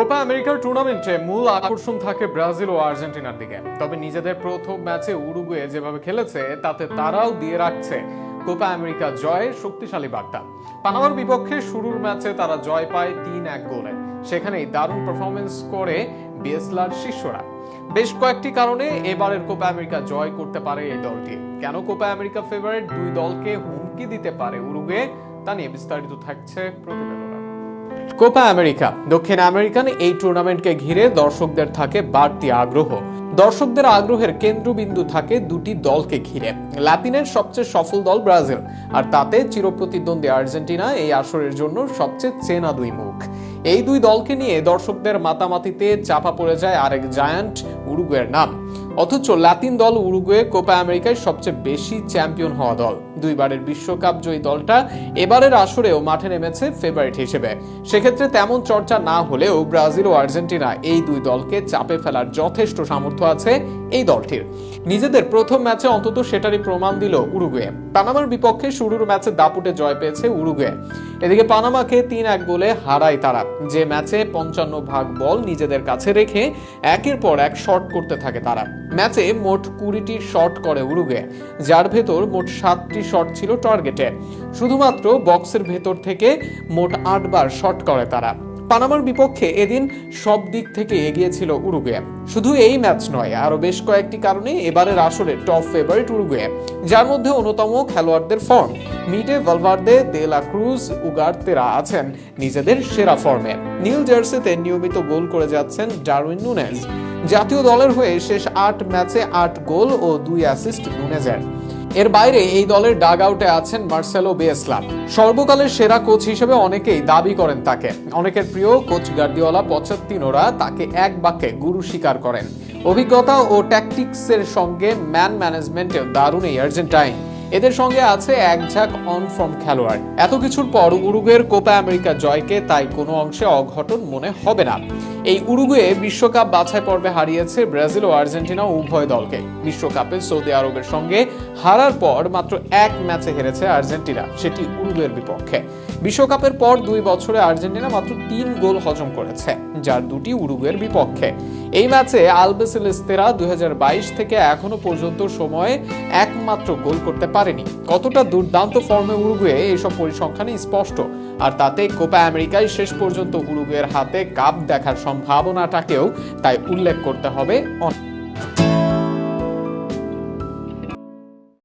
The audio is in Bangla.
কোপা আমেরিকার টুর্নামেন্টে মূল আকর্ষণ থাকে ব্রাজিল ও আর্জেন্টিনার দিকে। তবে নিজেদের প্রথম ম্যাচে উরুগুয়ে যেভাবে খেলেছে তাতে তারাও দিয়ে রাখছে কোপা আমেরিকা জয়ের শক্তিশালী বার্তা। পানামার বিপক্ষে শুরুর ম্যাচে তারা জয় পায় ৩-১ গোলে। সেখানেই দারুণ পারফরমেন্স করে বিএসলার শিষ্যরা। বেশ কয়েকটি কারণে এবারের কোপা আমেরিকা জয় করতে পারে এই দলটি। কেন কোপা আমেরিকা ফেভারিট দুই দলকে হুমকি দিতে পারে উরুগুয়ে, তা নিয়ে বিস্তারিত থাকছে প্রতিবেদনে। কোপা আমেরিকা দক্ষিণ আমেরিকান এই টুর্নামেন্টকে ঘিরে দর্শকদের থাকে বাড়তি আগ্রহ। দর্শকদের আগ্রহের কেন্দ্রবিন্দু থাকে দুটি দলকে ঘিরে। লাতিনের সবচেয়ে সফল দল ব্রাজিল, আর তাতে চিরপ্রতিদ্বন্দ্বী আর্জেন্টিনা এই আসরের জন্য সবচেয়ে চেনা দুই মুখ। এই দুই দলকে নিয়ে দর্শকদের মাতামাতিতে চাপা পড়ে যায় আরেক জায়ান্ট উরুগুয়ের নাম। অথচ লাতিন দল উরুগুয়ে কোপা আমেরিকায় সবচেয়ে বেশি চ্যাম্পিয়ন হওয়া দল। দুইবারের বিশ্বকাপ জয়ী দলটা এবারের আসরেও মাঠে নেমেছে ফেভারিট হিসেবে। সেক্ষেত্রে তেমন চর্চা না হলেও ব্রাজিল ও আর্জেন্টিনা এই দুই দলকে চাপে ফেলার যথেষ্ট সামর্থ্য আছে এই দলটির। নিজেদের প্রথম ম্যাচে অন্তত সেটারই প্রমাণ দিল উরুগুয়ে। পানামার বিপক্ষে শুরুর ম্যাচে দাপুটে জয় পেয়েছে উরুগুয়ে। এদিকে পানামাকে ৩-১ গোলে হারায় তারা, যে ম্যাচে ৫৫ বল নিজেদের কাছে রেখে একের পর এক শট করতে থাকে তারা। ম্যাচে মোট ২০টি শট করে উরুগুয়ে, যার ভেতর মোট ৭টি শট ছিল টার্গেটে। শুধুমাত্র বক্সের ভেতর থেকে মোট ৮ বার শট করে তারা। পানামার বিপক্ষে এদিন সব দিক থেকে এগিয়ে ছিল উরুগুয়ে। শুধু এই ম্যাচ নয়, আরো বেশ কয়েকটি কারণে এবারের আসরে টপ ফেভারিট উরুগুয়ে, যার মধ্যে অন্যতম খেলোয়াড়দের ফর্ম। মিডে, ভালভার্দে, দে লা ক্রুজ, উগার্তেরা আছেন নিজেদের সেরা ফর্মে। নীল জার্সিতে নিয়মিত গোল করে যাচ্ছেন ডারউইন নুনেজ। জাতীয় দলের হয়ে শেষ ৮ ম্যাচে ৮ গোল ও ২ অ্যাসিস্ট নুনেজের। এর বাইরে এই দলের ডাগ আউটে আছেন মার্সেলো বিয়েসলা। সর্বকালের সেরা কোচ হিসেবে অনেকেই দাবি করেন তাকে। অনেকের প্রিয় কোচ গার্দিওলা পচাত্তিনোরা তাকে এক বাক্যে গুরু স্বীকার করেন। অভিজ্ঞতা ও ট্যাকটিক্সের সঙ্গে ম্যান ম্যানেজমেন্টেও দারুণ এই আর্জেন্টাইন। এদের সঙ্গে আছে এক ঝাঁক অন ফর্ম খেলোয়াড়। এত কিছুর পর উরুগুয়ের কোপা আমেরিকা জয়কে তাই কোনো অংশে অঘটন মনে হবে না। এই উরুগুয়ে বিশ্বকাপ বাছাই পর্বে হারিয়েছে ব্রাজিল ও আর্জেন্টিনা উভয় দলকে। বিশ্বকাপে সৌদি আরবের সঙ্গে হারার পর মাত্র এক ম্যাচে হেরেছে আর্জেন্টিনা, সেটি উরুগুয়ের বিপক্ষে। বিশ্বকাপের পর ২ বছরে আর্জেন্টিনা মাত্র ৩ গোল হজম করেছে, যার দুটি উরুগুয়ের বিপক্ষে। এই ম্যাচে আলবিসেলেস্তেরা ২০২২ থেকে এখনো পর্যন্ত সময়ে একমাত্র গোল করতে পারেনি। কতটা দুর্দান্ত ফর্মে উরুগুয়ে এইসব পরিসংখ্যানে স্পষ্ট। আর তাতে কোপা আমেরিকায় শেষ পর্যন্ত উরুগুয়ের হাতে কাপ দেখার সম্ভাবনাটাকেও তাই উল্লেখ করতে হবে।